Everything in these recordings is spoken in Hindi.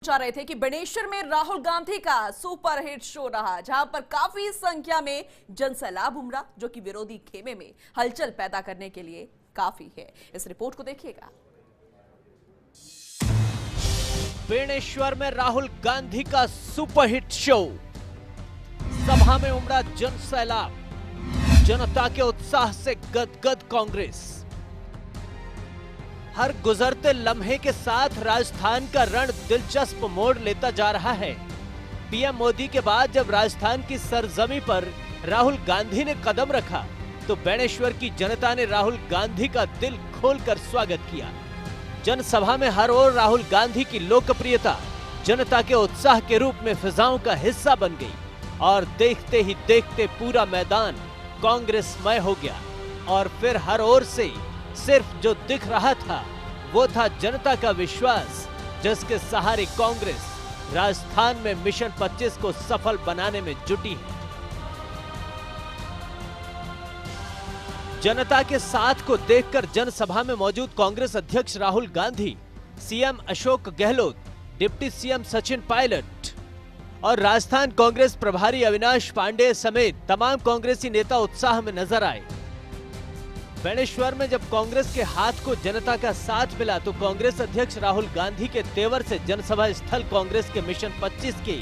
जा रहे थे कि बेणेश्वर में राहुल गांधी का सुपरहिट शो रहा, जहां पर काफी संख्या में जनसैलाब उमड़ा, जो कि विरोधी खेमे में हलचल पैदा करने के लिए काफी है। इस रिपोर्ट को देखिएगा। बेणेश्वर में राहुल गांधी का सुपरहिट शो, सभा में उमड़ा जनसैलाब, जनता के उत्साह से गदगद कांग्रेस। हर गुजरते लम्हे के साथ राजस्थान का रण दिलचस्प मोड़ लेता जा रहा है। पीएम मोदी के बाद जब राजस्थान की सरजमी पर राहुल गांधी ने कदम रखा, तो बेणेश्वर की जनता ने राहुल गांधी का दिल खोलकर स्वागत किया। जनसभा में हर ओर राहुल गांधी की लोकप्रियता जनता के उत्साह के रूप में फिजाओं का हिस्सा बन गई और देखते ही देखते पूरा मैदान कांग्रेसमय हो गया। और फिर हर ओर से सिर्फ जो दिख रहा था वो था जनता का विश्वास, जिसके सहारे कांग्रेस राजस्थान में मिशन 25 को सफल बनाने में जुटी है। जनता के साथ को देखकर जनसभा में मौजूद कांग्रेस अध्यक्ष Rahul Gandhi, CM Ashok Gehlot, deputy CM Sachin Pilot और राजस्थान कांग्रेस प्रभारी अविनाश पांडे समेत तमाम कांग्रेसी नेता उत्साह में नजर आए। बेणेश्वर में जब कांग्रेस के हाथ को जनता का साथ मिला, तो कांग्रेस अध्यक्ष राहुल गांधी के तेवर से जनसभा स्थल कांग्रेस के मिशन 25 के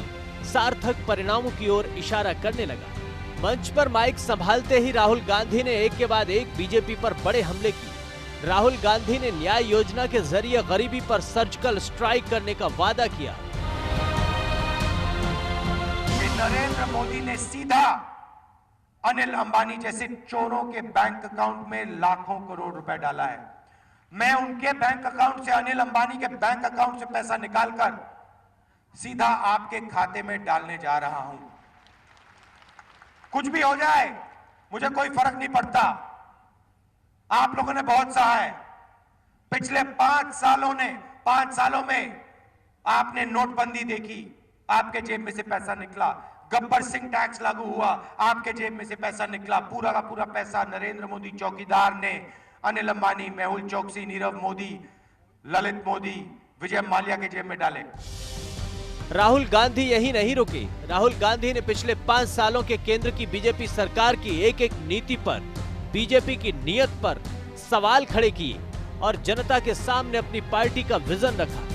सार्थक परिणामों की ओर इशारा करने लगा। मंच पर माइक संभालते ही राहुल गांधी ने एक के बाद एक बीजेपी पर बड़े हमले किए। राहुल गांधी ने न्याय योजना के जरिए गरीबी पर सर्जिकल स्ट्राइक करने का वादा किया। नरेंद्र मोदी ने सीधा अनिल अंबानी जैसे चोरों के बैंक अकाउंट में लाखों करोड़ रुपए डाला है। मैं उनके बैंक अकाउंट से, अनिल अंबानी के बैंक अकाउंट से पैसा निकालकर सीधा आपके खाते में डालने जा रहा हूं। कुछ भी हो जाए मुझे कोई फर्क नहीं पड़ता। आप लोगों ने बहुत सहा है। पिछले 5 सालों में आपने नोटबंदी देखी, आपके जेब में से पैसा निकला। गब्बर सिंह टैक्स लागू हुआ, आपके जेब में से पैसा निकला। पूरा का पूरा पैसा नरेंद्र मोदी चौकीदार ने अनिल अंबानी, मेहुल चोकसी, नीरव मोदी, ललित मोदी, विजय माल्या के जेब में डाले। राहुल गांधी यही नहीं रुके। राहुल गांधी ने पिछले 5 सालों के केंद्र की बीजेपी सरकार की एक एक नीति पर, बीजेपी की नीयत पर सवाल खड़े किए और जनता के सामने अपनी पार्टी का विजन रखा।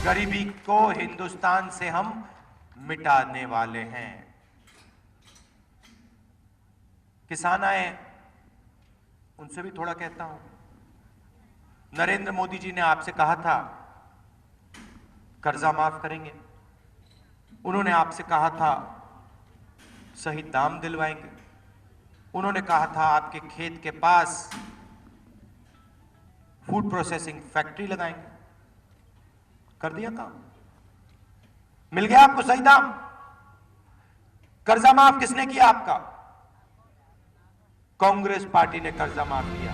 गरीबी को हिंदुस्तान से हम मिटाने वाले हैं। किसान आए, उनसे भी थोड़ा कहता हूं। नरेंद्र मोदी जी ने आपसे कहा था कर्जा माफ करेंगे। उन्होंने आपसे कहा था सही दाम दिलवाएंगे। उन्होंने कहा था आपके खेत के पास फूड प्रोसेसिंग फैक्ट्री लगाएंगे। कर दिया काम? मिल गया आपको सही दाम? कर्जा माफ किसने किया आपका? कांग्रेस पार्टी ने कर्जा माफ किया।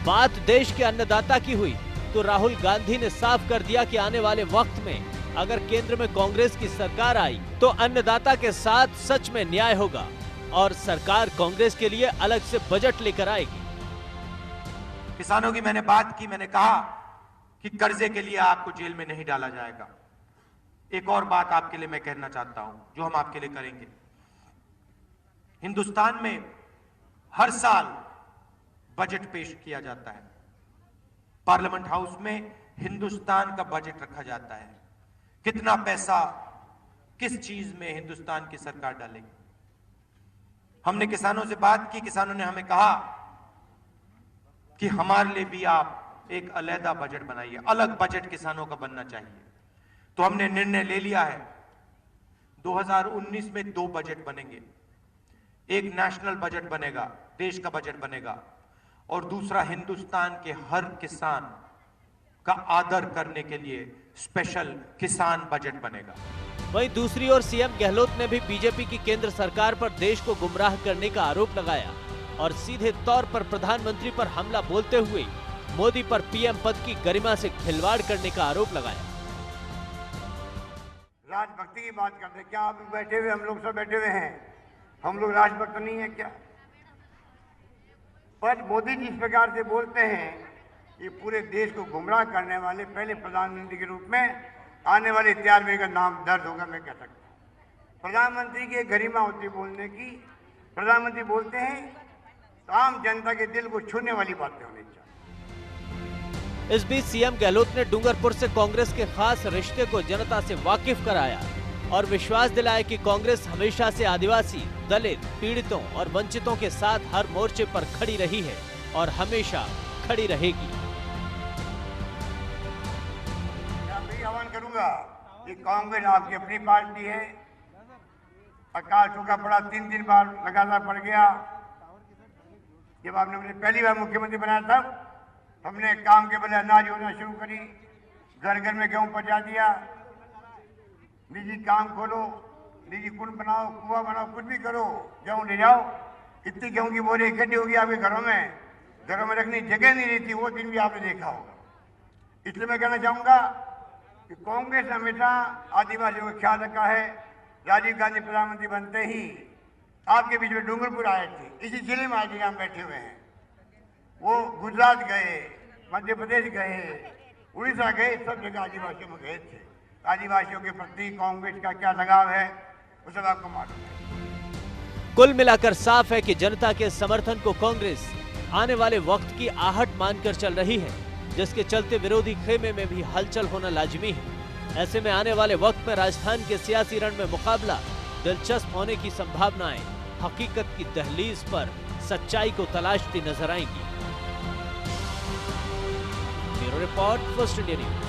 बात देश के अन्नदाता की हुई तो राहुल गांधी ने साफ कर दिया कि आने वाले वक्त में अगर केंद्र में कांग्रेस की सरकार आई तो अन्नदाता के साथ सच में न्याय होगा और सरकार कांग्रेस के लिए अलग से बजट लेकर आएगी। किसानों की मैंने बात की, मैंने कहा कि कर्जे के लिए आपको जेल में नहीं डाला जाएगा। एक और बात आपके लिए मैं कहना चाहता हूं, जो हम आपके लिए करेंगे। हिंदुस्तान में हर साल बजट पेश किया जाता है। पार्लियामेंट हाउस में हिंदुस्तान का बजट रखा जाता है। कितना पैसा किस चीज में हिंदुस्तान की सरकार डालेगी। हमने किसानों से बात की, किसानों ने हमें कहा कि हमारे लिए भी आप एक अलग बजट बनाइए। अलग बजट किसानों का बनना चाहिए। तो हमने निर्णय ले लिया है 2019 में 2 बजट बनेंगे। एक नेशनल बजट बनेगा, देश का बजट बनेगा, और दूसरा हिंदुस्तान के हर किसान का आदर करने के लिए स्पेशल किसान बजट बनेगा। वहीं दूसरी ओर सीएम गहलोत ने भी बीजेपी की केंद्र सरकार पर देश को गुमराह करने का आरोप लगाया और सीधे तौर पर प्रधानमंत्री पर हमला बोलते हुए मोदी पर पीएम पद की गरिमा से खिलवाड़ करने का आरोप लगाया। राजभक्ति की बात करते, क्या आप बैठे हुए, हम लोग सब बैठे हुए हैं, हम लोग राजभक्त नहीं है क्या? पर मोदी जी इस प्रकार से बोलते हैं ये पूरे देश को गुमराह करने वाले पहले प्रधानमंत्री के रूप में आने वाले इतिहास में इनका नाम दर्ज होगा, मैं कह सकता हूँ। प्रधानमंत्री की एक गरिमा होती है बोलने की। प्रधानमंत्री बोलते हैं तो आम जनता के दिल को छूने वाली बातें होनी चाहिए। इस बीच सीएम गहलोत ने डूंगरपुर से कांग्रेस के खास रिश्ते को जनता से वाकिफ कराया और विश्वास दिलाया कि कांग्रेस हमेशा से आदिवासी, दलित, पीड़ितों और वंचितों के साथ हर मोर्चे पर खड़ी रही है और हमेशा खड़ी रहेगी। मैं आह्वान करूंगा कि कांग्रेस आपकी अपनी पार्टी है। अकाल सूखा पड़ा 3 बार लगातार पड़ गया। जब आपने मुझे पहली बार मुख्यमंत्री बनाया था, हमने काम के बदले अनाज योजना शुरू करी, घर घर में गेहूं पहुंचा दिया। निजी काम खोलो, निजी कुंड बनाओ, कुआं बनाओ, कुछ भी करो, गेहूं ले जाओ। इतनी गेहूं की बोरी इकट्ठी होगी आपके घरों में रखने की जगह नहीं रहती। वो दिन भी आपने देखा होगा। इसलिए मैं कहना चाहूंगा कि कांग्रेस ने हमेशा आदिवासियों का ख्याल रखा है। राजीव गांधी प्रधानमंत्री बनते ही आपके बीच में डूंगरपुर आए थे, इसी जिले में आज हम बैठे हुए हैं। वो गुजरात गए, मध्य प्रदेश गए, उड़ीसा गए, सब जगह आदिवासियों में गए थे। आदिवासियों के प्रति कांग्रेस का क्या लगाव है वो सब आपको मालूम है। कुल मिलाकर साफ है कि जनता के समर्थन को कांग्रेस आने वाले वक्त की आहट मानकर चल रही है, जिसके चलते विरोधी खेमे में भी हलचल होना लाजमी है। ऐसे में आने वाले वक्त में राजस्थान के सियासी रण में मुकाबला दिलचस्प होने की संभावनाएं हकीकत की दहलीज पर सच्चाई को तलाशती नजर आएंगी। Bureau report, first India news.